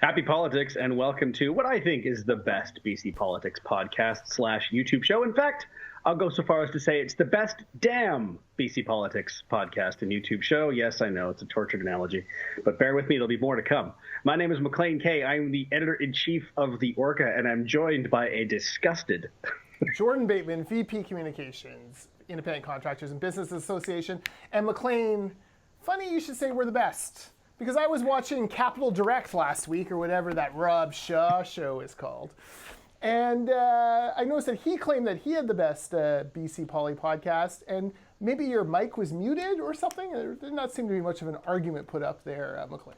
Happy politics and welcome to what I think is the best BC politics podcast / YouTube show. In fact, I'll go so far as to say it's the best damn BC politics podcast and YouTube show. Yes, I know it's a tortured analogy, but bear with me, there'll be more to come. My name is Maclean K. I'm the editor-in-chief of the Orca, and I'm joined by a disgusted Jordan Bateman, VP Communications, Independent Contractors and Business Association, and Maclean, funny you should say we're the best. Because I was watching Capital Direct last week, or whatever that Rob Shaw show is called. And I noticed that he claimed that he had the best BC Poly podcast, and maybe your mic was muted or something? There did not seem to be much of an argument put up there, Maclean.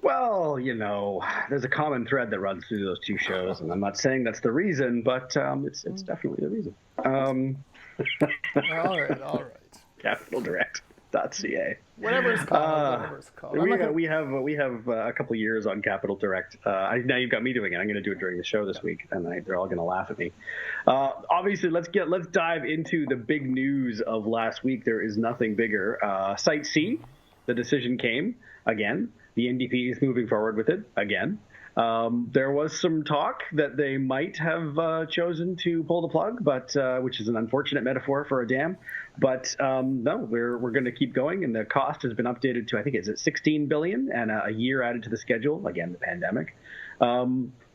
Well, you know, there's a common thread that runs through those two shows, and I'm not saying that's the reason, but it's definitely the reason. All right. Capital Direct. .ca. Whatever it's called. We have a couple of years on Capital Direct. Now you've got me doing it. I'm going to do it during the show this week, and they're all going to laugh at me. Obviously, let's dive into the big news of last week. There is nothing bigger. Site C, the decision came again. The NDP is moving forward with it again. There was some talk that they might have chosen to pull the plug, but which is an unfortunate metaphor for a dam. But no, we're going to keep going, and the cost has been updated to, I think, is it $16 billion, and a year added to the schedule. Again, the pandemic.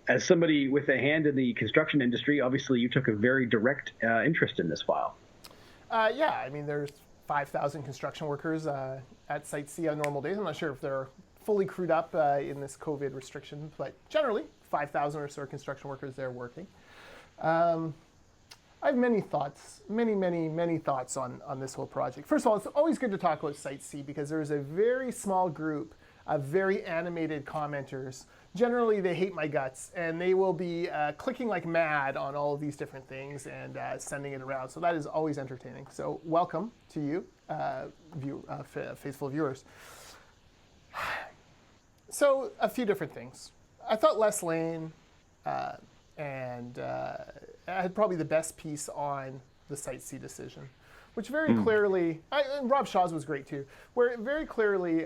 As somebody with a hand in the construction industry, obviously you took a very direct interest in this file. Yeah, I mean, there's 5,000 construction workers at Site C on normal days. I'm not sure if they're fully crewed up in this COVID restriction, but generally 5,000 or so construction workers there working. I have many thoughts, many thoughts on this whole project. First of all, it's always good to talk about Site C because there is a very small group of very animated commenters. Generally, they hate my guts, and they will be clicking like mad on all of these different things and sending it around. So that is always entertaining. So welcome to you, faithful viewers. So a few different things. I thought Les Lane had probably the best piece on the Site C decision, which very clearly, and Rob Shaw's was great too, where very clearly,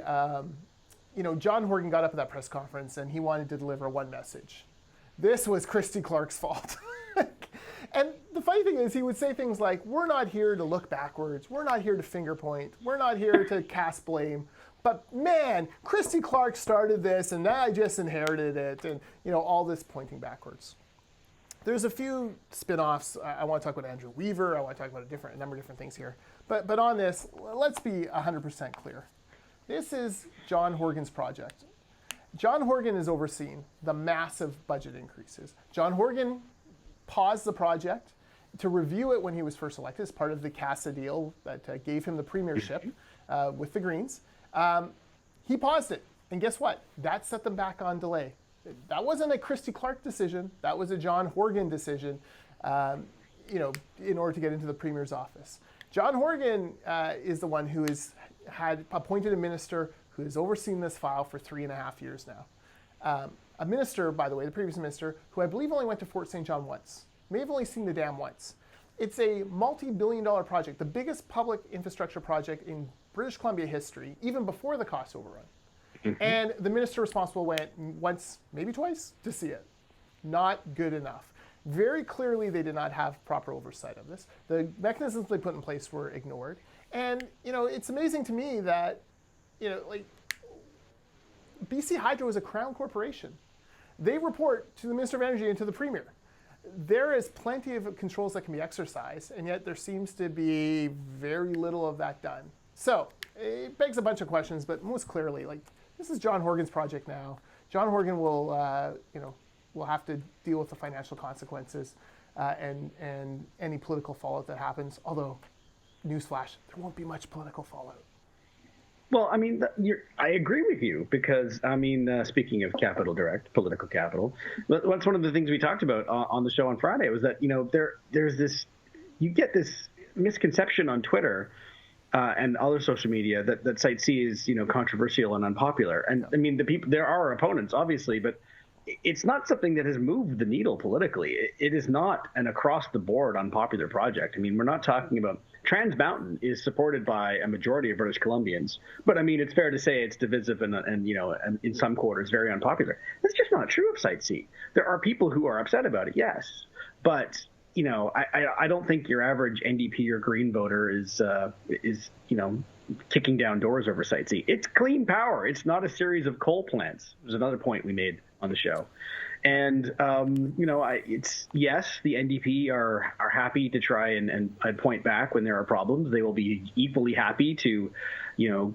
John Horgan got up at that press conference and he wanted to deliver one message. This was Christy Clark's fault. And the funny thing is he would say things like, we're not here to look backwards. We're not here to finger point. We're not here to cast blame. But man, Christy Clark started this and now I just inherited it, and all this pointing backwards. There's a few spin-offs. I want to talk about Andrew Weaver. I want to talk about a number of different things here. But on this, let's be 100% clear. This is John Horgan's project. John Horgan has overseen the massive budget increases. John Horgan paused the project to review it when he was first elected as part of the CASA deal that gave him the premiership with the Greens. He paused it, and guess what? That set them back on delay. That wasn't a Christy Clark decision. That was a John Horgan decision, in order to get into the Premier's office. John Horgan is the one who had appointed a minister who has overseen this file for 3.5 years now. A minister, by the way, the previous minister, who I believe only went to Fort St. John once, may have only seen the dam once. It's a multi-billion-dollar project, the biggest public infrastructure project in British Columbia history, even before the cost overrun. And the minister responsible went once, maybe twice, to see it. Not good enough. Very clearly, they did not have proper oversight of this. The mechanisms they put in place were ignored. And, it's amazing to me that, BC Hydro is a Crown corporation. They report to the Minister of Energy and to the Premier. There is plenty of controls that can be exercised, and yet there seems to be very little of that done. So it begs a bunch of questions, but most clearly, this is John Horgan's project now. John Horgan will have to deal with the financial consequences and any political fallout that happens. Although, newsflash, there won't be much political fallout. Well, I mean, I agree with you because, speaking of Capital Direct, political capital, that's one of the things we talked about on the show on Friday was that, there's this, you get this misconception on Twitter and other social media that Site C is, controversial and unpopular. And I mean, there are opponents, obviously, but it's not something that has moved the needle politically. It is not an across-the-board unpopular project. I mean, we're not talking about Trans Mountain is supported by a majority of British Columbians, but I mean, it's fair to say it's divisive and in some quarters very unpopular. That's just not true of Site C. There are people who are upset about it, yes, but I don't think your average NDP or Green voter is kicking down doors over Site C. It's clean power. It's not a series of coal plants. There's another point we made on the show. And, it's, yes, the NDP are happy to try and point back when there are problems. They will be equally happy to,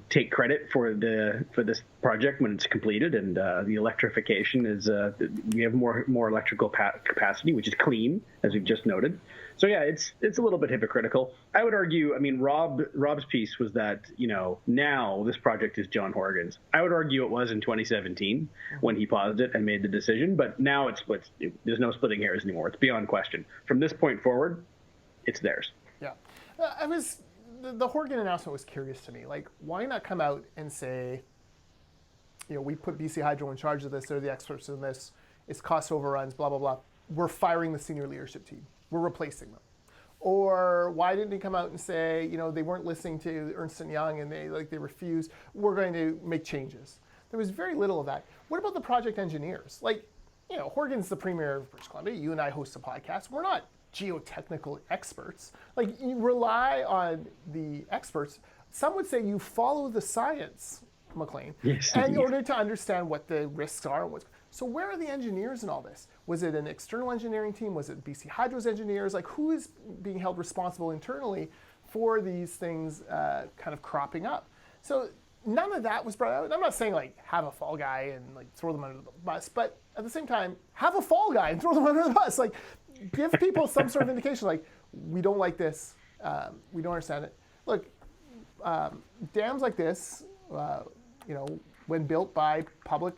take credit for this project when it's completed. And the electrification is, we have more electrical capacity, which is clean, as we've just noted. So, yeah, it's a little bit hypocritical. I would argue, I mean, Rob's piece was that, now this project is John Horgan's. I would argue it was in 2017 when he paused it and made the decision, but now it's split. There's no splitting hairs anymore. It's beyond question. From this point forward, it's theirs. Yeah. The Horgan announcement was curious to me. Like, why not come out and say, we put BC Hydro in charge of this, they're the experts in this, it's cost overruns, blah, blah, blah. We're firing the senior leadership team. We're replacing them. Or why didn't he come out and say, they weren't listening to Ernst & Young and they refused, we're going to make changes. There was very little of that. What about the project engineers? Horgan's the premier of British Columbia. You and I host a podcast. We're not geotechnical experts. You rely on the experts. Some would say you follow the science, Maclean, yes, in order to understand what the risks are. So where are the engineers in all this? Was it an external engineering team? Was it BC Hydro's engineers? Who is being held responsible internally for these things kind of cropping up? So none of that was brought out. And I'm not saying have a fall guy and throw them under the bus, but at the same time, have a fall guy and throw them under the bus. Give people some sort of indication, we don't like this, we don't understand it. Look, dams like this, when built by public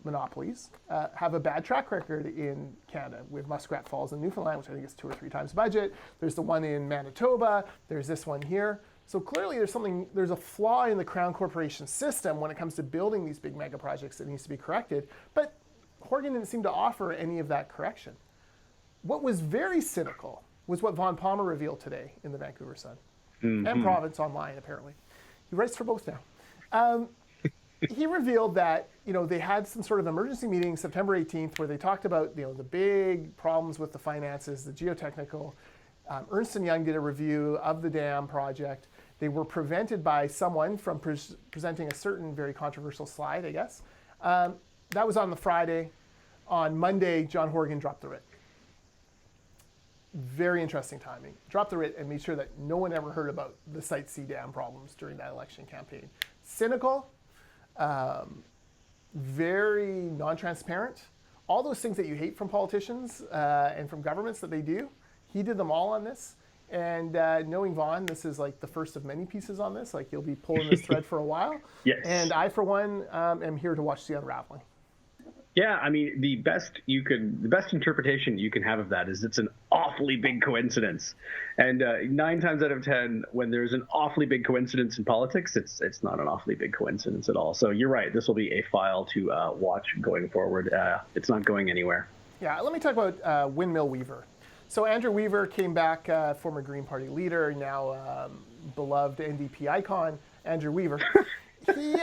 monopolies, have a bad track record in Canada. We have Muskrat Falls in Newfoundland, which I think is 2 or 3 times budget. There's the one in Manitoba. There's this one here. So clearly there's a flaw in the Crown Corporation system when it comes to building these big mega projects that needs to be corrected. But Horgan didn't seem to offer any of that correction. What was very cynical was what Vaughn Palmer revealed today in the Vancouver Sun and Province Online, apparently. He writes for both now. He revealed that they had some sort of emergency meeting September 18th where they talked about the big problems with the finances, the geotechnical. Ernst & Young did a review of the dam project. They were prevented by someone from presenting a certain very controversial slide, I guess. That was on the Friday. On Monday, John Horgan dropped the writ. Very interesting timing. Dropped the writ and made sure that no one ever heard about the Site C dam problems during that election campaign. Cynical, very non-transparent. All those things that you hate from politicians and from governments that they do, he did them all on this. And knowing Vaughn, this is the first of many pieces on this. You'll be pulling this thread for a while. Yes. And I, for one, am here to watch the unraveling. Yeah, I mean, the best interpretation you can have of that is it's an awfully big coincidence. And 9 times out of 10, when there's an awfully big coincidence in politics, it's not an awfully big coincidence at all. So you're right. This will be a file to watch going forward. It's not going anywhere. Yeah, let me talk about Windmill Weaver. So Andrew Weaver came back, former Green Party leader, now beloved NDP icon, Andrew Weaver. He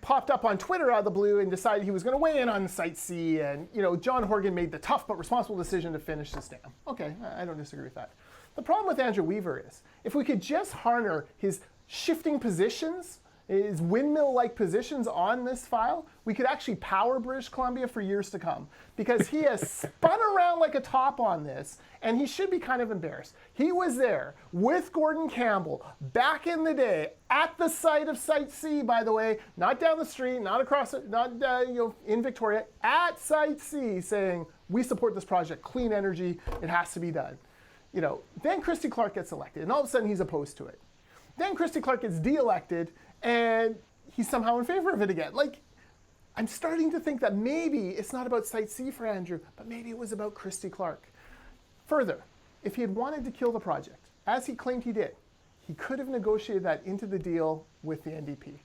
popped up on Twitter out of the blue and decided he was going to weigh in on Site C. And, John Horgan made the tough but responsible decision to finish this dam. Okay, I don't disagree with that. The problem with Andrew Weaver is if we could just harness his shifting positions, his windmill-like positions on this file, we could actually power British Columbia for years to come. Because he has spun around like a top on this, and he should be kind of embarrassed. He was there with Gordon Campbell back in the day at the site of Site C, by the way, not down the street, not across, not in Victoria, at Site C, saying we support this project, clean energy, it has to be done. Then Christy Clark gets elected, and all of a sudden he's opposed to it. Then Christy Clark gets de-elected, and he's somehow in favor of it again. I'm starting to think that maybe it's not about Site C for Andrew, but maybe it was about Christy Clark. Further, if he had wanted to kill the project, as he claimed he did, he could have negotiated that into the deal with the NDP.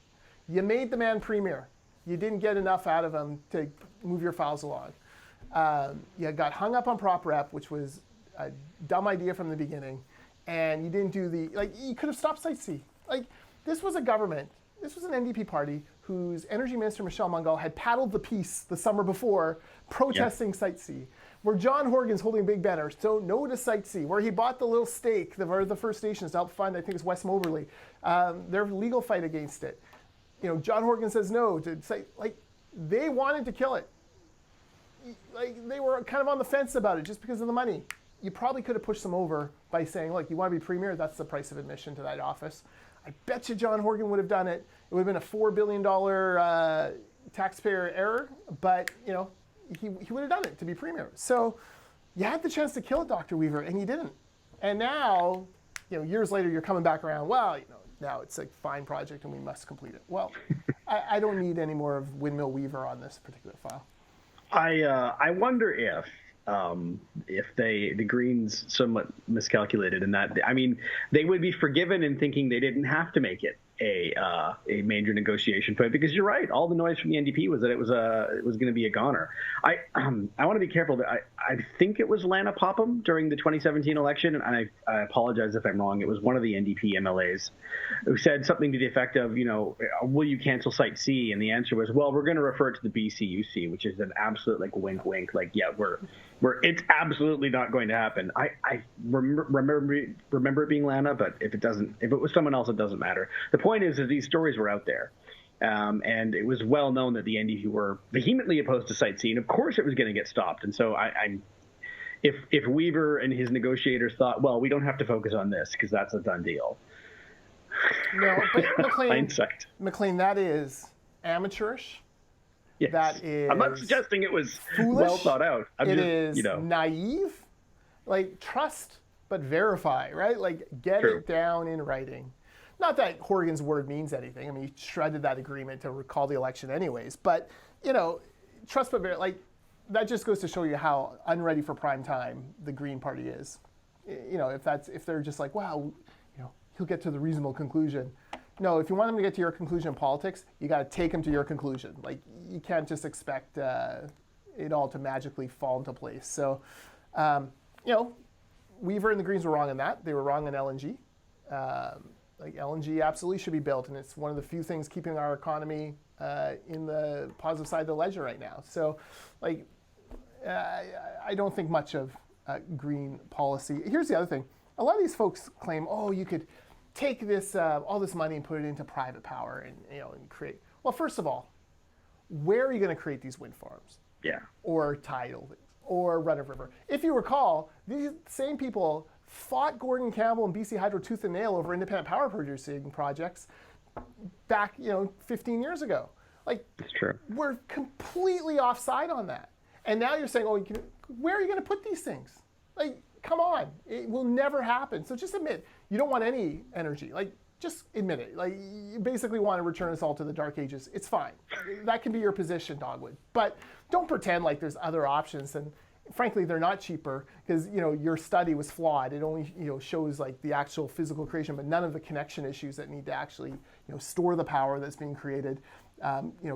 You made the man premier. You didn't get enough out of them to move your files along. You got hung up on prop rep, which was a dumb idea from the beginning, and you didn't do you could have stopped Site C. This was a government, this was an NDP party whose Energy Minister, Michelle Mungal, had paddled the peace the summer before protesting Site C, where John Horgan's holding a big banner, so no to Site C, where he bought the little stake, the First Nations to help fund, I think it's West Moberly, their legal fight against it. John Horgan says no to Site, they wanted to kill it. They were kind of on the fence about it just because of the money. You probably could have pushed them over by saying, look, you want to be premier, that's the price of admission to that office. I bet you John Horgan would have done it. It would have been a $4 billion taxpayer error, but he would have done it to be premier. So you had the chance to kill it, Dr. Weaver, and you didn't. And now, years later, you're coming back around, well, now it's a fine project and we must complete it. Well, I don't need any more of Windmill Weaver on this particular file. I wonder if the Greens somewhat miscalculated in that. I mean, they would be forgiven in thinking they didn't have to make it a major negotiation point, because you're right. All the noise from the NDP was that it was going to be a goner. I want to be careful. I think it was Lana Popham during the 2017 election, and I apologize if I'm wrong. It was one of the NDP MLAs who said something to the effect of, will you cancel Site C? And the answer was, well, we're going to refer it to the BCUC, which is an absolute wink, yeah, it's absolutely not going to happen. I remember it being Lana, but if it was someone else, it doesn't matter. The point is that these stories were out there, and it was well known that the NDP were vehemently opposed to Site C, and of course it was going to get stopped. And so if Weaver and his negotiators thought, well, we don't have to focus on this because that's a done deal. No, but Maclean, that is amateurish. Yes. That is. I'm not suggesting it was foolish. Well thought out. It is naive. Trust but verify, right? Get True. it down in writing. Not that Horgan's word means anything. I mean, he shredded that agreement to recall the election anyways. But, trust but verify. That just goes to show you how unready for prime time the Green Party is. If they're just wow, he'll get to the reasonable conclusion. No, if you want them to get to your conclusion in politics, you got to take them to your conclusion. You can't just expect it all to magically fall into place. So, Weaver and the Greens were wrong on that. They were wrong on LNG. LNG absolutely should be built, and it's one of the few things keeping our economy in the positive side of the ledger right now. So, I don't think much of green policy. Here's the other thing. A lot of these folks claim, you could take this all this money and put it into private power and create. Well, first of all, where are you going to create these wind farms? Yeah. Or tidal or run-of-river? If you recall, these same people fought Gordon Campbell and BC Hydro tooth and nail over independent power producing projects back 15 years ago. It's true. We're completely offside on that. And now you're saying, where are you going to put these things? Come on, it will never happen. So just admit you don't want any energy. Just admit it. You basically want to return us all to the dark ages. It's fine. That can be your position, Dogwood. But don't pretend like there's other options. And frankly, they're not cheaper because your study was flawed. It only shows the actual physical creation, but none of the connection issues that need to actually store the power that's being created.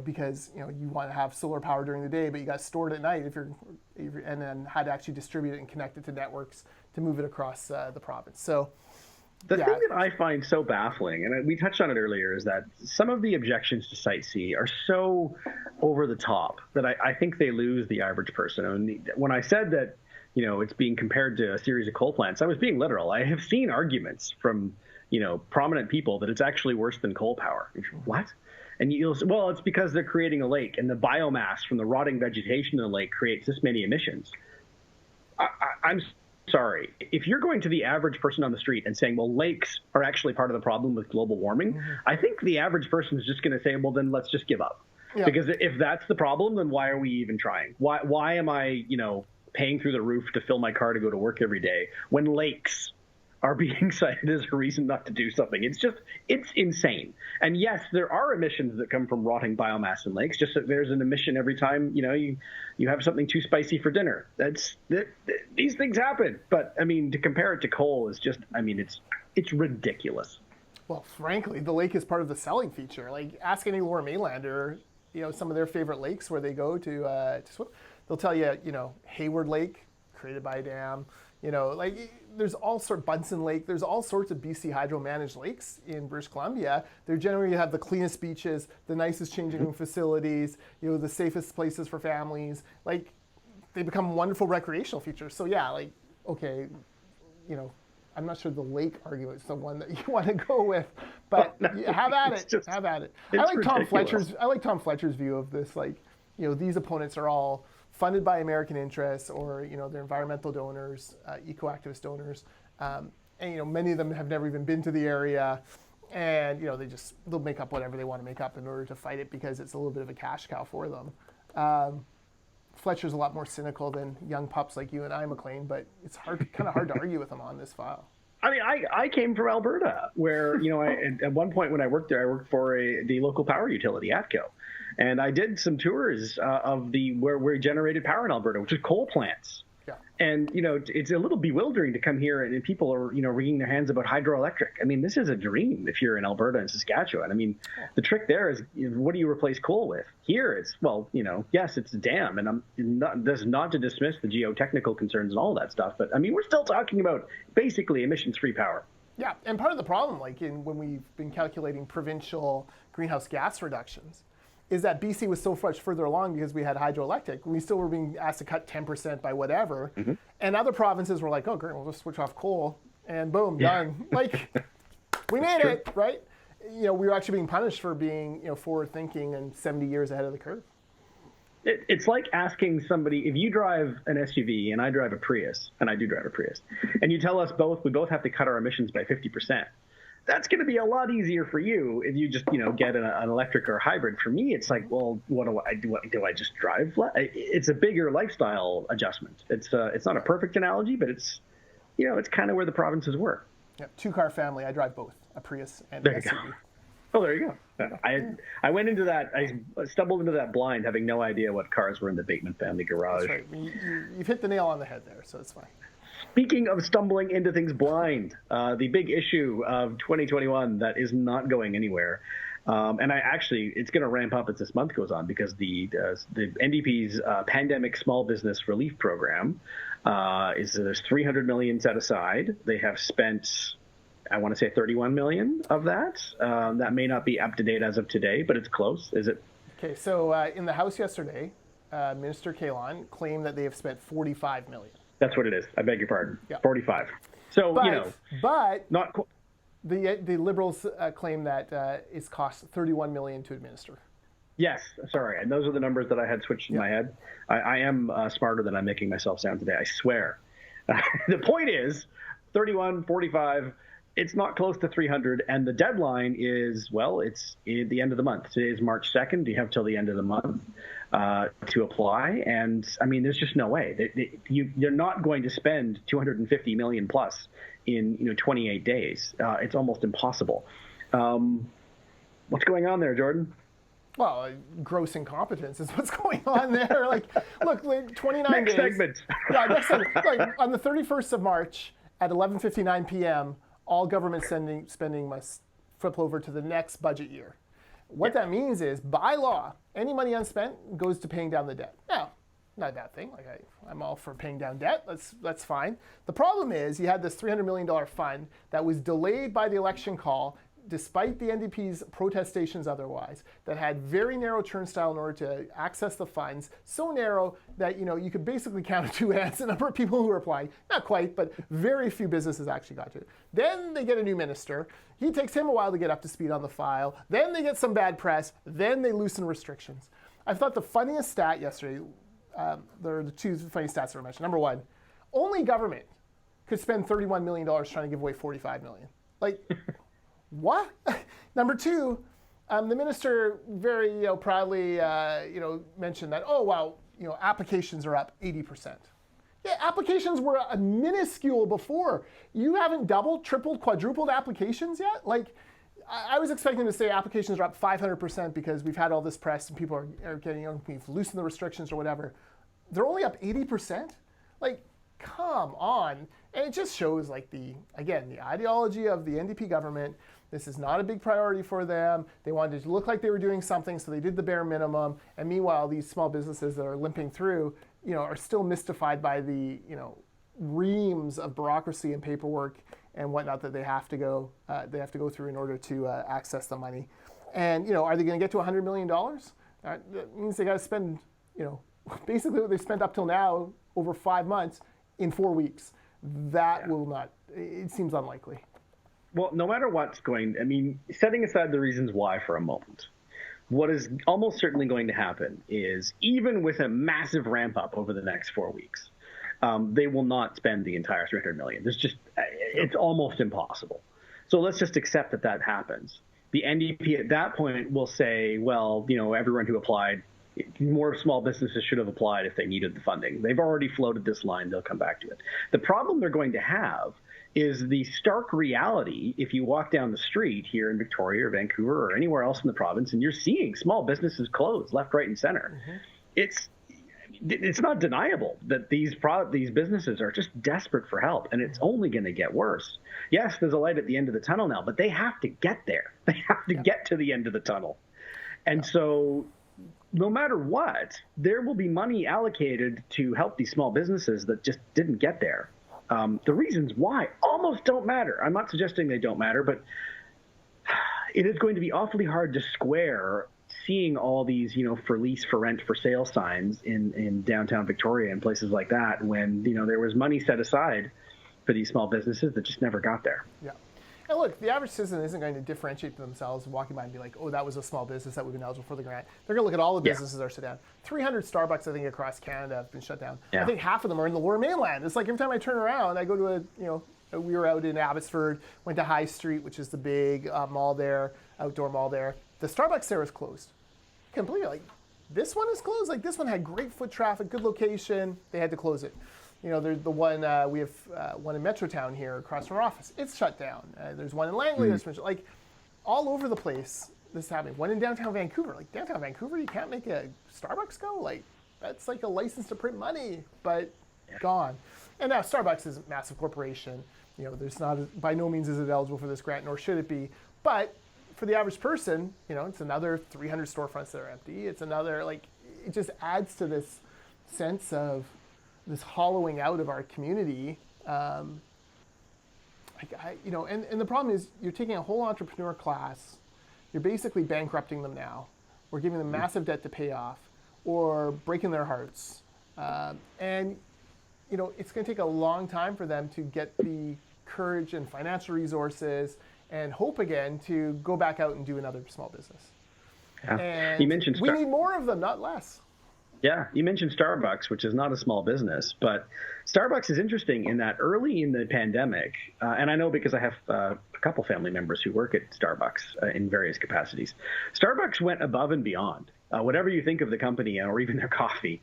Because you want to have solar power during the day, but you got stored at night and then had to actually distribute it and connect it to networks to move it across the province. So the thing that I find so baffling, and we touched on it earlier, is that some of the objections to Site C are so over the top that I think they lose the average person. And when I said that it's being compared to a series of coal plants, I was being literal. I have seen arguments from prominent people that it's actually worse than coal power. What? And it's because they're creating a lake, and the biomass from the rotting vegetation in the lake creates this many emissions. I'm sorry. If you're going to the average person on the street and saying, well, lakes are actually part of the problem with global warming, I think the average person is just going to say, well, then let's just give up. Yeah. Because if that's the problem, then why are we even trying? Why am I, paying through the roof to fill my car to go to work every day when lakes are being cited as a reason not to do something? It's insane. And yes, there are emissions that come from rotting biomass in lakes, just that there's an emission every time, you have something too spicy for dinner. These things happen. But to compare it to coal is just, it's ridiculous. Well, frankly, the lake is part of the selling feature. Ask any Lower Mainlander, some of their favorite lakes where they go to swim, they'll tell you, Hayward Lake, created by a dam. There's all sorts, Bunsen Lake, there's all sorts of BC Hydro managed lakes in British Columbia. They're generally have the cleanest beaches, the nicest changing room facilities, the safest places for families. They become wonderful recreational features. So yeah, okay, I'm not sure the lake argument is the one that you want to go with, but have at it. Have at it. I like Tom Fletcher's view of this. These opponents are all funded by American interests, or they're environmental donors, eco-activist donors, and many of them have never even been to the area, and they'll make up whatever they want to make up in order to fight it because it's a little bit of a cash cow for them. Fletcher's a lot more cynical than young pups like you and I, Maclean, but it's kind of hard to argue with him on this file. I mean, I came from Alberta, where at one point when I worked there, I worked for the local power utility, ATCO. And I did some tours of where we generated power in Alberta, which is coal plants. Yeah. And, it's a little bewildering to come here and people are, wringing their hands about hydroelectric. I mean, this is a dream if you're in Alberta and Saskatchewan. I mean, the trick there is, what do you replace coal with? Here it's, yes, it's a dam. And this is not to dismiss the geotechnical concerns and all that stuff. But, I mean, we're still talking about basically emissions-free power. Yeah. And part of the problem, when we've been calculating provincial greenhouse gas reductions, is that BC was so much further along because we had hydroelectric. We still were being asked to cut 10% by whatever. Mm-hmm. And other provinces were like, oh, great, we'll just switch off coal and boom, done. We made it, right? We were actually being punished for being, forward thinking and 70 years ahead of the curve. It's like asking somebody, if you drive an SUV and I drive a Prius, and I do drive a Prius, and you tell us we both have to cut our emissions by 50%. That's going to be a lot easier for you if you just, get an electric or a hybrid. For me, it's like, well, what do I do? Do I just drive? It's a bigger lifestyle adjustment. It's not a perfect analogy, but it's, it's kind of where the provinces were. Yeah, 2-car family. I drive both, a Prius and an SUV. Oh, there you go. I went into that. I stumbled into that blind, having no idea what cars were in the Bateman family garage. That's right. You've hit the nail on the head there, so it's fine. Speaking of stumbling into things blind, the big issue of 2021 that is not going anywhere, and it's going to ramp up as this month goes on because the NDP's pandemic small business relief program there's $300 million set aside. They have spent, I want to say, $31 million of that. That may not be up to date as of today, but it's close. Is it? Okay, so in the House yesterday, Minister Kahlon claimed that they have spent $45 million. That's what it is. I beg your pardon. Yeah. 45. So, but not the Liberals claim that it's cost $31 million to administer. Yes, sorry. And those are the numbers that I had switched in my head. I am smarter than I'm making myself sound today, I swear. The point is, 31, 45, it's not close to 300, and the deadline is, it's the end of the month. Today is March 2nd. You have till the end of the month to apply, and I mean, there's just no way. You're not going to spend $250 million plus in 28 days. It's almost impossible. What's going on there, Jordan? Well, gross incompetence is what's going on there. Look, 29 next days. Segment. Yeah, next segment. On the 31st of March at 11:59 p.m., all government spending must flip over to the next budget year. What that means is, by law, any money unspent goes to paying down the debt. Now, not a bad thing. I'm all for paying down debt. That's fine. The problem is, you had this $300 million fund that was delayed by the election call, despite the NDP's protestations otherwise, that had very narrow turnstile in order to access the funds, so narrow that you could basically count on 2 hands the number of people who were applying. Not quite, but very few businesses actually got to it. Then they get a new minister. He takes him a while to get up to speed on the file. Then they get some bad press. Then they loosen restrictions. I thought the funniest stat yesterday, there are the 2 funny stats that were mentioned. Number 1, only government could spend $31 million trying to give away $45 million. What? Number 2, the minister very proudly mentioned that, applications are up 80%. Yeah, applications were minuscule before. You haven't doubled, tripled, quadrupled applications yet? I was expecting to say applications are up 500% because we've had all this press and people are getting, we've loosened the restrictions or whatever. They're only up 80%? Come on. And it just shows the ideology of the NDP government. This is not a big priority for them. They wanted to look like they were doing something, so they did the bare minimum. And meanwhile, these small businesses that are limping through, are still mystified by the, reams of bureaucracy and paperwork and whatnot that they have to go through in order to access the money. And are they going to get to $100 million? That means they got to spend, basically what they've spent up till now over 5 months in 4 weeks. That will not. It seems unlikely. Well, no matter what's setting aside the reasons why for a moment, what is almost certainly going to happen is, even with a massive ramp up over the next 4 weeks, they will not spend the entire $300 million. It's almost impossible. So let's just accept that happens. The NDP at that point will say, well, everyone who applied, more small businesses should have applied if they needed the funding. They've already floated this line. They'll come back to it. The problem they're going to have is the stark reality. If you walk down the street here in Victoria or Vancouver or anywhere else in the province, and you're seeing small businesses close left, right, and center, it's not deniable that these businesses are just desperate for help, and it's only going to get worse. Yes, there's a light at the end of the tunnel now, but they have to get there. They have to get to the end of the tunnel. And so no matter what, there will be money allocated to help these small businesses that just didn't get there. The reasons why almost don't matter. I'm not suggesting they don't matter, but it is going to be awfully hard to square seeing all these, for lease, for rent, for sale signs in downtown Victoria and places like that when, there was money set aside for these small businesses that just never got there. Yeah. And look, the average citizen isn't going to differentiate themselves walking by and be like, oh, that was a small business that would have been eligible for the grant. They're going to look at all the businesses that are shut down. 300 Starbucks, I think, across Canada have been shut down. Yeah. I think half of them are in the Lower Mainland. It's like every time I turn around, I go to we were out in Abbotsford, went to High Street, which is the big mall there, outdoor mall there. The Starbucks there is closed. Completely. Like, this one is closed. Like, this one had great foot traffic, good location. They had to close it. There's the one, we have one in Metrotown here across from our office. It's shut down. There's one in Langley that's been shut. Like, all over the place this is happening. One in downtown Vancouver. Like, downtown Vancouver, you can't make a Starbucks go? Like, that's like a license to print money, but gone. And now Starbucks is a massive corporation. There's not, by no means is it eligible for this grant, nor should it be. But for the average person, it's another 300 storefronts that are empty. It's another, it just adds to this sense of this hollowing out of our community. And the problem is you're taking a whole entrepreneur class, you're basically bankrupting them now, or giving them massive debt to pay off, or breaking their hearts. And it's going to take a long time for them to get the courage and financial resources and hope again to go back out and do another small business. Yeah. And you mentioned we need more of them, not less. Yeah, you mentioned Starbucks, which is not a small business, but Starbucks is interesting in that early in the pandemic, and I know because I have a couple family members who work at Starbucks in various capacities. Starbucks went above and beyond. Whatever you think of the company or even their coffee,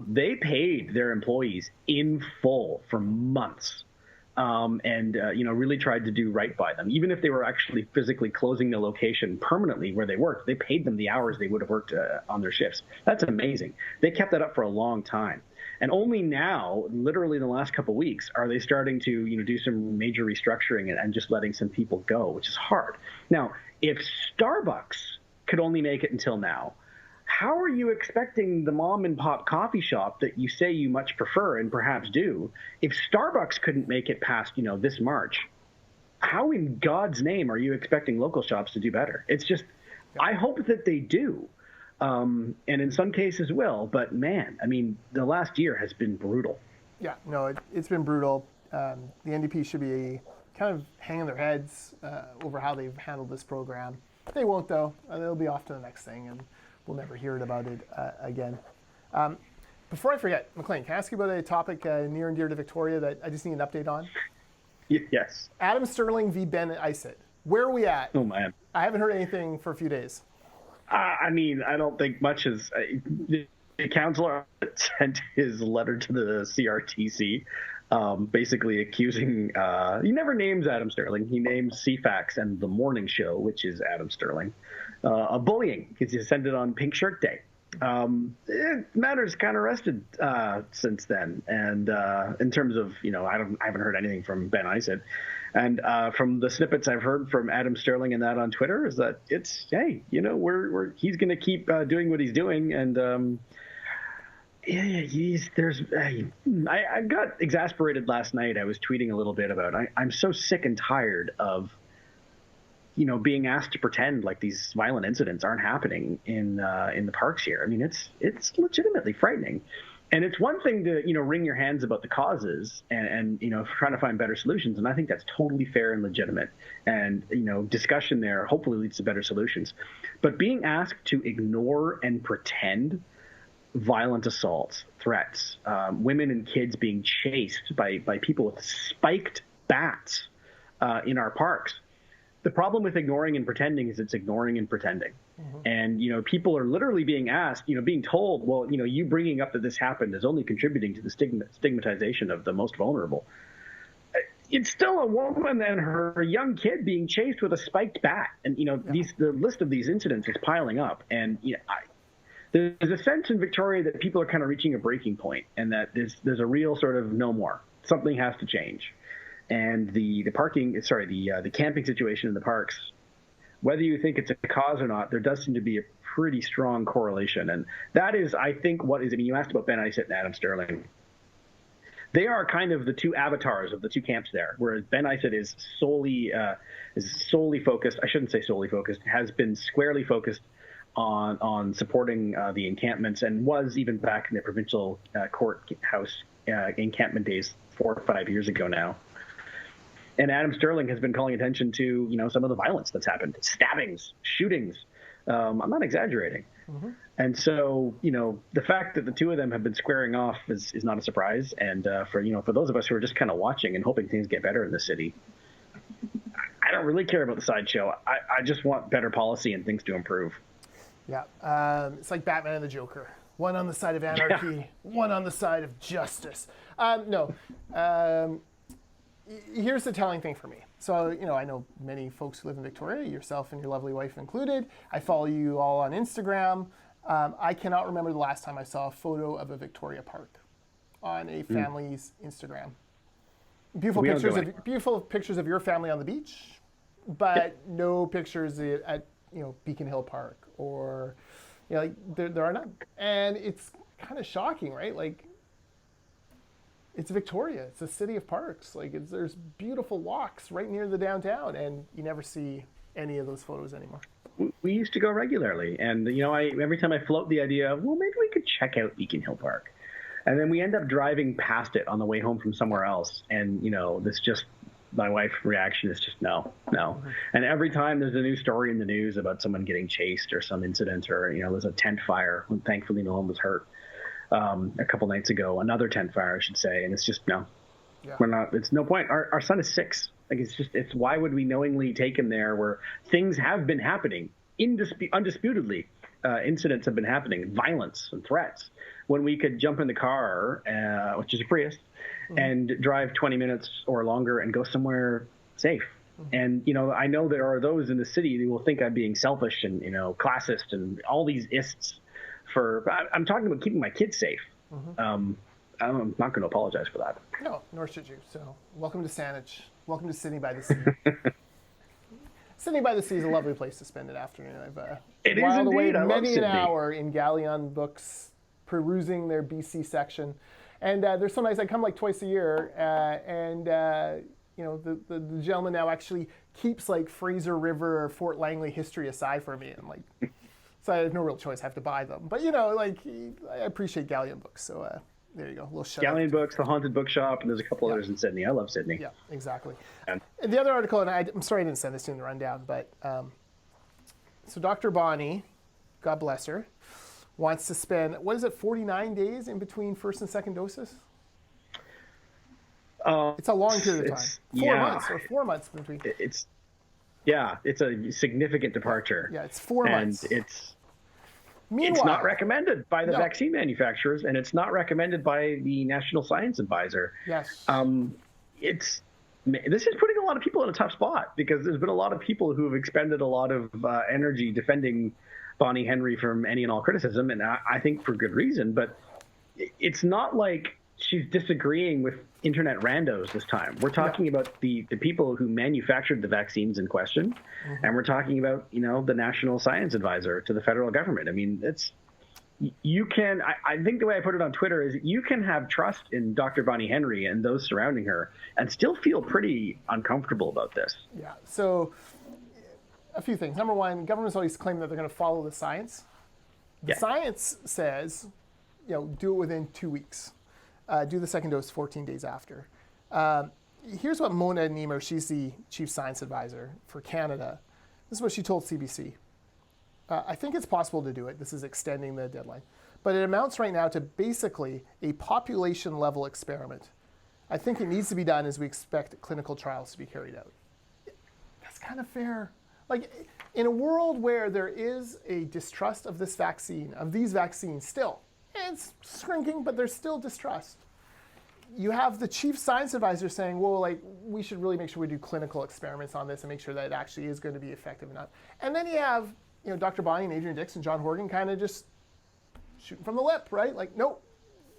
they paid their employees in full for months. And really tried to do right by them. Even if they were actually physically closing the location permanently where they worked, they paid them the hours they would have worked on their shifts. That's amazing. They kept that up for a long time. And only now, literally in the last couple of weeks, are they starting to do some major restructuring and just letting some people go, which is hard. Now, if Starbucks could only make it until now, how are you expecting the mom and pop coffee shop that you say you much prefer and perhaps do, if Starbucks couldn't make it past, this March, how in God's name are you expecting local shops to do better? It's just, I hope that they do. And in some cases will, but man, the last year has been brutal. Yeah, no, it's been brutal. The NDP should be kind of hanging their heads over how they've handled this program. They won't though. They'll be off to the next thing and we'll never hear about it again. Before I forget, Maclean, can I ask you about a topic near and dear to Victoria that I just need an update on? Yes. Adam Sterling v. Ben Isit. Where are we at? Oh, man. I haven't heard anything for a few days. I don't think much is... the councillor sent his letter to the CRTC, basically accusing... he never names Adam Sterling. He names CFAX and The Morning Show, which is Adam Sterling, of bullying because he sent it on Pink Shirt Day. Matters kind of rested since then, and in terms of I haven't heard anything from Ben Isett, and from the snippets I've heard from Adam Sterling and that on Twitter is that it's he's going to keep doing what he's doing, and I got exasperated last night. I was tweeting a little bit about I'm so sick and tired of being asked to pretend like these violent incidents aren't happening in the parks here. I mean, it's legitimately frightening. And it's one thing to, wring your hands about the causes and trying to find better solutions. And I think that's totally fair and legitimate. And, discussion there hopefully leads to better solutions. But being asked to ignore and pretend violent assaults, threats, women and kids being chased by people with spiked bats in our parks. The problem with ignoring and pretending is it's ignoring and pretending. Mm-hmm. And, people are literally being asked, being told, well, you bringing up that this happened is only contributing to the stigmatization of the most vulnerable. It's still a woman and her young kid being chased with a spiked bat. And, the list of these incidents is piling up. And, there's a sense in Victoria that people are kind of reaching a breaking point and that there's a real sort of no more. Something has to change. And the camping situation in the parks, whether you think it's a cause or not, there does seem to be a pretty strong correlation. And that is, I think, you asked about Ben Isett and Adam Sterling. They are kind of the two avatars of the two camps there, whereas Ben Isett is solely focused, I shouldn't say solely focused, has been squarely focused on supporting the encampments and was even back in the provincial courthouse encampment days 4 or 5 years ago now. And Adam Sterling has been calling attention to, some of the violence that's happened, stabbings, shootings. I'm not exaggerating. Mm-hmm. And so, the fact that the two of them have been squaring off is not a surprise. And for those of us who are just kind of watching and hoping things get better in the city, I don't really care about the sideshow. I just want better policy and things to improve. Yeah, it's like Batman and the Joker. One on the side of anarchy, one on the side of justice. Here's the telling thing for me. So, I know many folks who live in Victoria, yourself and your lovely wife included. I follow you all on Instagram. I cannot remember the last time I saw a photo of a Victoria park on a family's Instagram. Beautiful pictures of your family on the beach, but no pictures at Beacon Hill Park or there are none. And it's kind of shocking, right? Like, it's Victoria. It's a city of parks. There's beautiful walks right near the downtown, and you never see any of those photos anymore. We used to go regularly, and every time I float the idea of, well, maybe we could check out Beacon Hill Park, and then we end up driving past it on the way home from somewhere else, and my wife's reaction is just no. Mm-hmm. And every time there's a new story in the news about someone getting chased or some incident, or there's a tent fire, and thankfully no one was hurt. A couple nights ago, another tent fire, I should say, and it's just no. Yeah. We're not. It's no point. Our son is 6. It's why would we knowingly take him there where things have been happening, undisputedly, incidents have been happening, violence and threats, when we could jump in the car, which is a Prius, and drive 20 minutes or longer and go somewhere safe. And I know there are those in the city who will think I'm being selfish and classist and all these ists. I'm talking about keeping my kids safe. Mm-hmm. I'm not going to apologize for that. No, nor should you. So, welcome to Saanich. Welcome to Sydney by the Sea. Sydney by the Sea is a lovely place to spend an afternoon. I've whiled away many an hour in Galleon Books, perusing their BC section, and they're so nice. I come twice a year, and the gentleman now actually keeps Fraser River or Fort Langley history aside for me, and so I have no real choice. I have to buy them. But, I appreciate Galleon Books. So there you go. A little shout out. Galleon Books, the Haunted Bookshop, and there's a couple others in Sydney. I love Sydney. Yeah, exactly. And the other article, and I'm sorry I didn't send this to you in the rundown, but so Dr. Bonnie, God bless her, wants to spend, 49 days in between first and second doses? It's a long period of time. 4 months or 4 months between. It's a significant departure. Yeah, it's 4 months. And it's not recommended by the vaccine manufacturers, and it's not recommended by the National Science Advisor. Yes. This is putting a lot of people in a tough spot because there's been a lot of people who have expended a lot of energy defending Bonnie Henry from any and all criticism, and I think for good reason. But it's not like she's disagreeing with internet randos this time. We're talking about the people who manufactured the vaccines in question, and we're talking about, you know, the national science advisor to the federal government. I mean, you can, I think the way I put it on Twitter is you can have trust in Dr. Bonnie Henry and those surrounding her and still feel pretty uncomfortable about this. Yeah, so a few things. Number one, governments always claim that they're going to follow the science. The science says, you know, do it within 2 weeks. Do the second dose 14 days after. Here's what Mona Nemo, she's the chief science advisor for Canada. This is what she told CBC. I think it's possible to do it. This is extending the deadline. But it amounts right now to basically a population level experiment. I think it needs to be done as we expect clinical trials to be carried out. That's kind of fair. Like, in a world where there is a distrust of this vaccine, of these vaccines still, it's shrinking, but there's still distrust. You have the chief science advisor saying, well, like, we should really make sure we do clinical experiments on this and make sure that it actually is going to be effective enough. And then you have, you know, Dr. Bonnie and Adrian Dix and John Horgan kind of just shooting from the lip, right? Like, nope,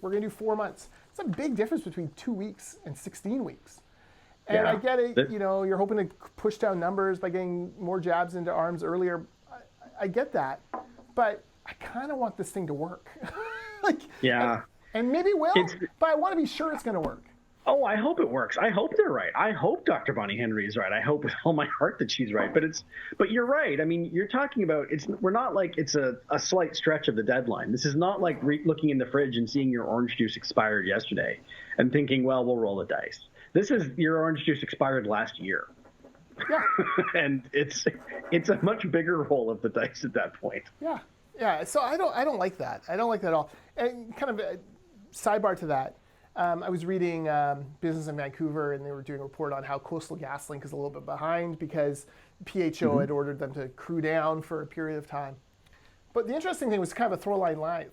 we're going to do 4 months. It's a big difference between 2 weeks and 16 weeks. And I get it, you know, you're hoping to push down numbers by getting more jabs into arms earlier. I get that. But I kind of want this thing to work. Like, and maybe it will, but I want to be sure it's going to work. Oh, I hope it works. I hope they're right. I hope Dr. Bonnie Henry is right. I hope with all my heart that she's right. But you're right. I mean, you're talking about we're not like it's a slight stretch of the deadline. This is not like looking in the fridge and seeing your orange juice expired yesterday and thinking, well, we'll roll the dice. This is your orange juice expired last year. Yeah. And it's a much bigger roll of the dice at that point. Yeah. Yeah. So I don't like that. I don't like that at all. And kind of a sidebar to that. I was reading Business in Vancouver, and they were doing a report on how Coastal GasLink is a little bit behind because PHO had ordered them to crew down for a period of time. But the interesting thing was kind of a throwaway line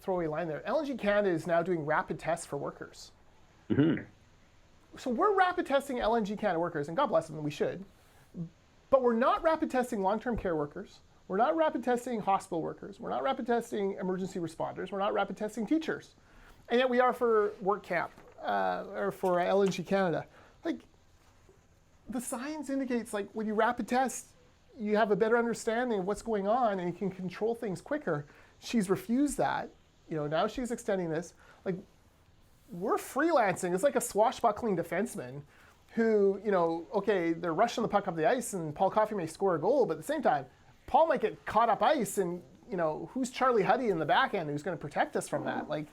there. LNG Canada is now doing rapid tests for workers. Mm-hmm. So we're rapid testing LNG Canada workers, and God bless them, we should. But we're not rapid testing long-term care workers. We're not rapid testing hospital workers. We're not rapid testing emergency responders. We're not rapid testing teachers. And yet we are for work camp. Or for LNG Canada. Like, the science indicates, like, when you rapid test, you have a better understanding of what's going on and you can control things quicker. She's refused that. You know, now she's extending this. Like, we're freelancing. It's like a swashbuckling defenseman who, you know, okay, they're rushing the puck up the ice and Paul Coffey may score a goal, but at the same time, Paul might get caught up ice and, you know, who's Charlie Huddy in the back end who's going to protect us from that? Like,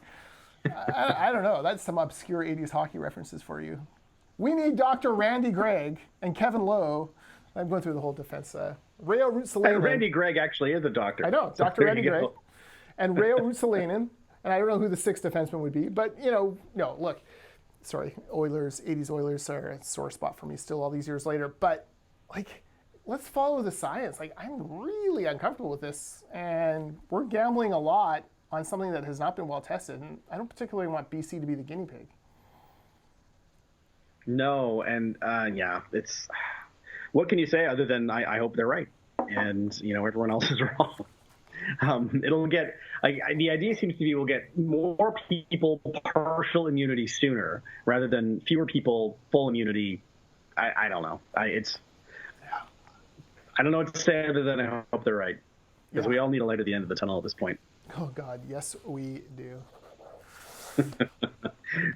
I don't know. That's some obscure 80s hockey references for you. We need Dr. Randy Gregg and Kevin Lowe. I'm going through the whole defense. Rayo Rutsalainen. Randy Gregg actually is a doctor. I know, so Dr. Randy Gregg. And Rayo Rutsalainen. And I don't know who the sixth defenseman would be. But, you know, no, look. Sorry, Oilers, 80s Oilers are a sore spot for me still all these years later. But, like, let's follow the science. Like, I'm really uncomfortable with this. And we're gambling a lot on something that has not been well tested. And I don't particularly want BC to be the guinea pig. No, and yeah, it's, what can you say other than I hope they're right, and you know everyone else is wrong. It'll get, the idea seems to be we'll get more people partial immunity sooner rather than fewer people full immunity. I don't know. I don't know what to say other than I hope they're right, because we all need a light at the end of the tunnel at this point. Oh God, yes we do.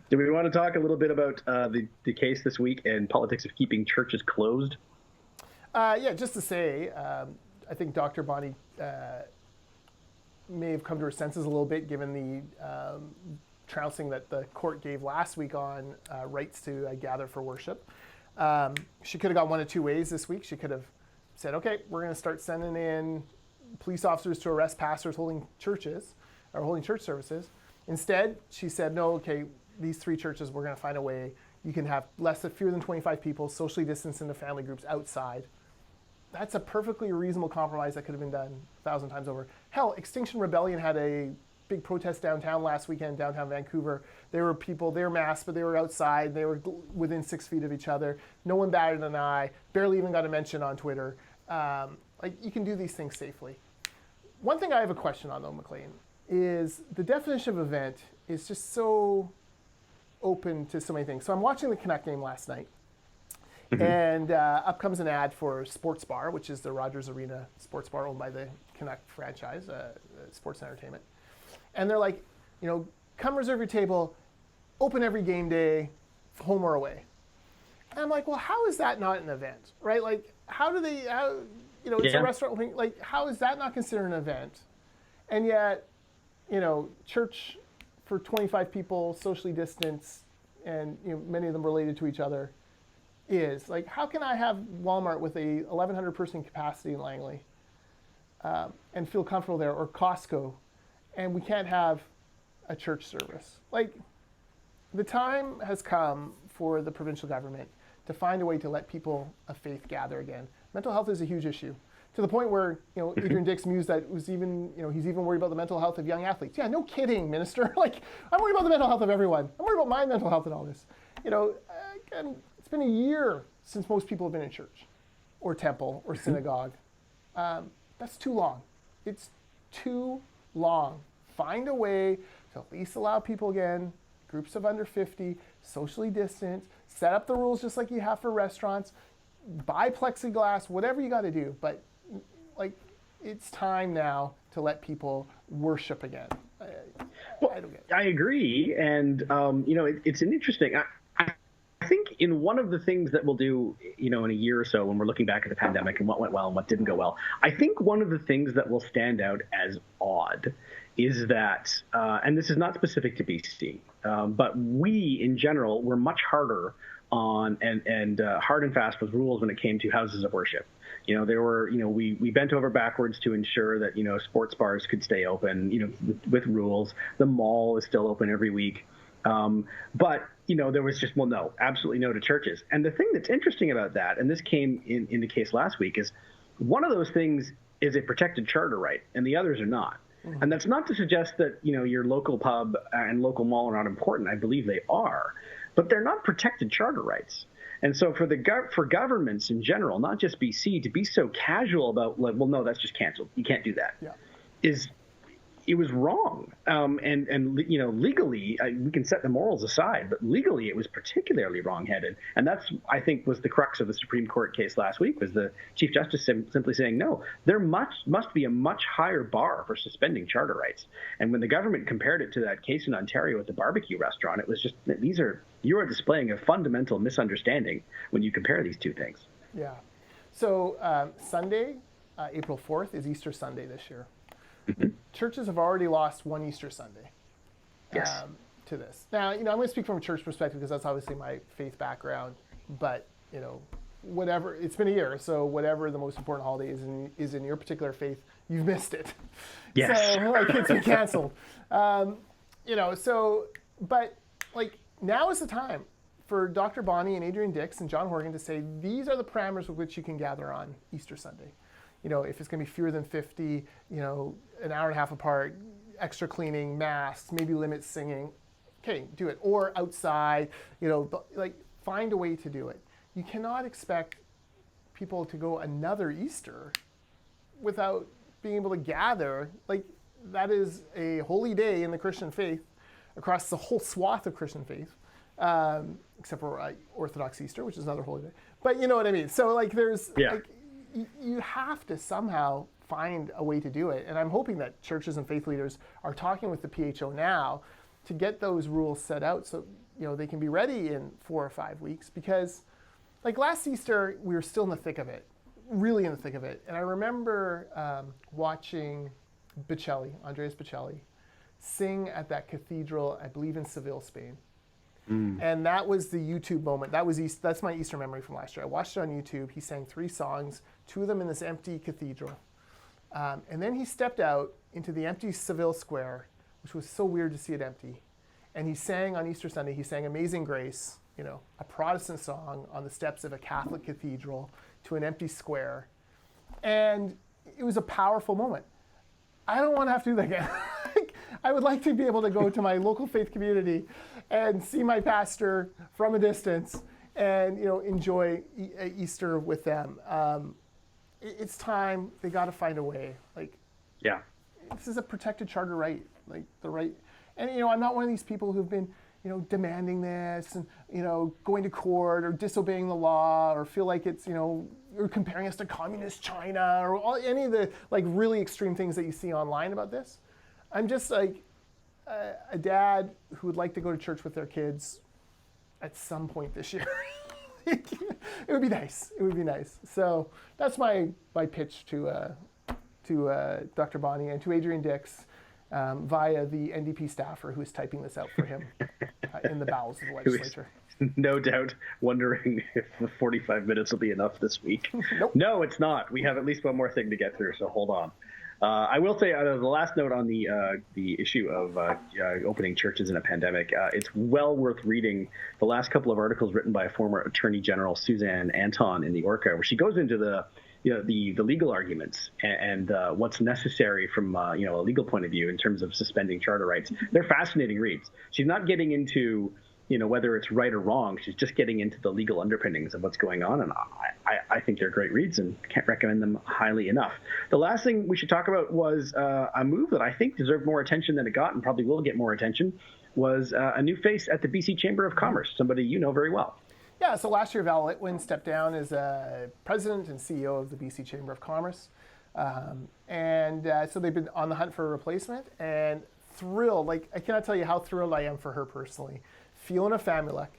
Do we want to talk a little bit about the case this week and politics of keeping churches closed? Yeah, just to say, I think Dr. Bonnie may have come to her senses a little bit given the trouncing that the court gave last week on rights to gather for worship. She could have gone one of two ways this week. She could have said, okay, we're going to start sending in police officers to arrest pastors holding churches or holding church services. Instead, she said, no, okay, these three churches, we're going to find a way. You can have fewer than 25 people, socially distanced into family groups outside. That's a perfectly reasonable compromise that could have been done 1,000 times over. Hell, Extinction Rebellion had a big protest downtown last weekend, downtown Vancouver. There were people, they were masked, but they were outside. They were within 6 feet of each other. No one batted an eye, barely even got a mention on Twitter. Like, you can do these things safely. One thing I have a question on, though, Maclean, is the definition of event is just so open to so many things. So I'm watching the Canuck game last night, and up comes an ad for Sports Bar, which is the Rogers Arena sports bar owned by the Canuck franchise, Sports Entertainment. And they're like, come reserve your table, open every game day, home or away. And I'm like, well, how is that not an event, right? Like, it's a restaurant opening, like, how is that not considered an event? And yet, church for 25 people, socially distanced, and many of them related to each other, is like, how can I have Walmart with a 1,100 person capacity in Langley and feel comfortable there, or Costco, and we can't have a church service? Like, the time has come for the provincial government to find a way to let people of faith gather again. Mental health is a huge issue, to the point where Adrian Dix mused that he's even worried about the mental health of young athletes. Yeah, no kidding, minister. Like, I'm worried about the mental health of everyone. I'm worried about my mental health in all this. Again, it's been a year since most people have been in church, or temple, or synagogue. That's too long. It's too long. Find a way to at least allow people again, groups of under 50, socially distant, set up the rules just like you have for restaurants, buy plexiglass, whatever you got to do. But it's time now to let people worship again. I don't get it. I agree, and it's an interesting. I think in one of the things that we'll do, in a year or so, when we're looking back at the pandemic and what went well and what didn't go well, I think one of the things that will stand out as odd is that, and this is not specific to BC, but we in general were much harder on and hard and fast with rules when it came to houses of worship. There were, we bent over backwards to ensure that, sports bars could stay open, with rules. The mall is still open every week. But, there was just, no, absolutely no to churches. And the thing that's interesting about that, and this came in the case last week, is one of those things is a protected charter right, and the others are not. Mm-hmm. And that's not to suggest that, your local pub and local mall are not important. I believe they are. But they're not protected charter rights. And so for governments in general, not just BC, to be so casual about, no, that's just canceled. You can't do that. Yeah. It was wrong. And legally, we can set the morals aside, but legally it was particularly wrongheaded. And that's, I think, was the crux of the Supreme Court case last week, was the Chief Justice simply saying, no, there must be a much higher bar for suspending charter rights. And when the government compared it to that case in Ontario at the barbecue restaurant, it was just, you are displaying a fundamental misunderstanding when you compare these two things. Yeah. So Sunday, April 4th, is Easter Sunday this year. Mm-hmm. Churches have already lost one Easter Sunday to this. Now, I'm going to speak from a church perspective because that's obviously my faith background. But, whatever, it's been a year, so whatever the most important holiday is in your particular faith, you've missed it. Yes. So, it's been canceled. But now is the time for Dr. Bonnie and Adrian Dix and John Horgan to say, these are the parameters with which you can gather on Easter Sunday. If it's going to be fewer than 50, an hour and a half apart, extra cleaning, masks, maybe limit singing. Okay, do it. Or outside, find a way to do it. You cannot expect people to go another Easter without being able to gather. That is a holy day in the Christian faith across the whole swath of Christian faith, except for Orthodox Easter, which is another holy day. But you know what I mean? So there's... Yeah. You have to somehow find a way to do it. And I'm hoping that churches and faith leaders are talking with the PHO now to get those rules set out so they can be ready in 4 or 5 weeks. Because last Easter, we were still in the thick of it, really in the thick of it. And I remember watching Andreas Bocelli, sing at that cathedral, I believe in Seville, Spain. And that was the YouTube moment. That's my Easter memory from last year. I watched it on YouTube. He sang 3 songs, 2 of them in this empty cathedral. And then he stepped out into the empty Seville Square, which was so weird to see it empty. And he sang on Easter Sunday, he sang Amazing Grace, a Protestant song on the steps of a Catholic cathedral to an empty square. And it was a powerful moment. I don't want to have to do that again. I would like to be able to go to my local faith community and see my pastor from a distance and enjoy Easter with them. It's time. They got to find a way. Yeah. This is a protected charter right, like the right. And, I'm not one of these people who've been, demanding this and, going to court or disobeying the law or feel like it's, or comparing us to communist China or any of the like really extreme things that you see online about this. I'm just like a dad who would like to go to church with their kids at some point this year. It would be nice. It would be nice. So that's my pitch to Dr. Bonnie and to Adrian Dix via the NDP staffer who is typing this out for him in the bowels of the legislature. No doubt wondering if the 45 minutes will be enough this week. Nope. No, it's not. We have at least one more thing to get through, so hold on. I will say the last note on the issue of opening churches in a pandemic. It's well worth reading the last couple of articles written by former Attorney General Suzanne Anton in the Orca, where she goes into the legal arguments and what's necessary from a legal point of view in terms of suspending charter rights. They're fascinating reads. She's not getting into whether it's right or wrong. She's just getting into the legal underpinnings of what's going on, and I think they're great reads and can't recommend them highly enough. The last thing we should talk about was a move that I think deserved more attention than it got and probably will get more attention, was a new face at the BC Chamber of Commerce, somebody you know very well. Yeah, so last year Val Litwin stepped down as president and CEO of the BC Chamber of Commerce. So they've been on the hunt for a replacement, and thrilled, like I cannot tell you how thrilled I am for her personally. Fiona Famulek,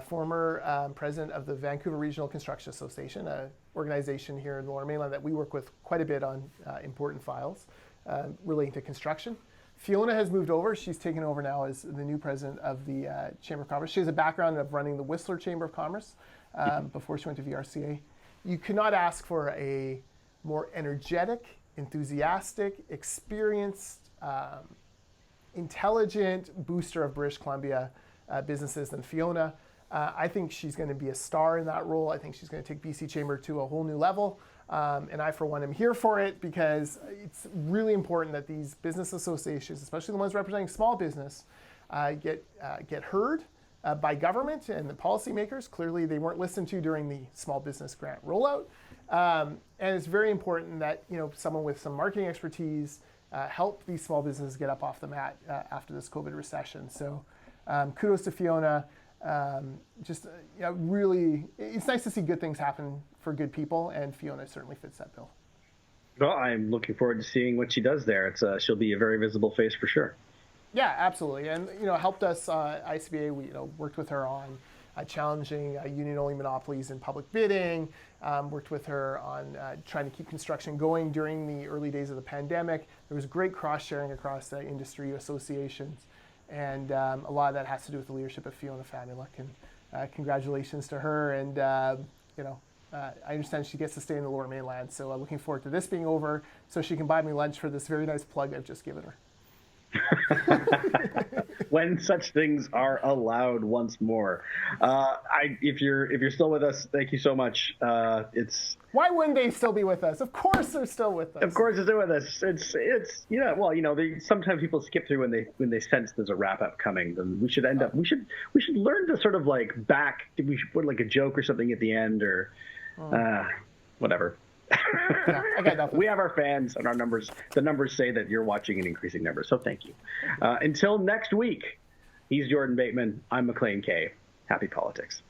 former president of the Vancouver Regional Construction Association, an organization here in the Lower Mainland that we work with quite a bit on important files relating to construction. Fiona has moved over. She's taken over now as the new president of the Chamber of Commerce. She has a background of running the Whistler Chamber of Commerce before she went to VRCA. You could not ask for a more energetic, enthusiastic, experienced, intelligent booster of British Columbia businesses than Fiona. I think she's going to be a star in that role. I think she's going to take BC Chamber to a whole new level. And I, for one, am here for it because it's really important that these business associations, especially the ones representing small business, get heard by government and the policymakers. Clearly, they weren't listened to during the small business grant rollout. And it's very important that someone with some marketing expertise help these small businesses get up off the mat after this COVID recession. So kudos to Fiona. Really, it's nice to see good things happen for good people, and Fiona certainly fits that bill. Well, I'm looking forward to seeing what she does there. She'll be a very visible face for sure. Yeah, absolutely, and helped us. ICBA, we worked with her on challenging union-only monopolies in public bidding. Worked with her on trying to keep construction going during the early days of the pandemic. There was great cross-sharing across the industry associations. And a lot of that has to do with the leadership of Fiona Famulek, and congratulations to her. And I understand she gets to stay in the Lower Mainland, so I'm looking forward to this being over, so she can buy me lunch for this very nice plug I've just given her. When such things are allowed once more. If you're still with us, thank you so much. Why wouldn't they still be with us? Of course they're still with us. Of course they're still with us. Sometimes people skip through when they sense there's a wrap up coming. Then we should learn to sort of like we should put like a joke or something at the end or whatever. Yeah, I got nothing. We have our fans and our numbers. The numbers say that you're watching an increasing number. So thank you. Until next week, he's Jordan Bateman. I'm Maclean K. Happy politics.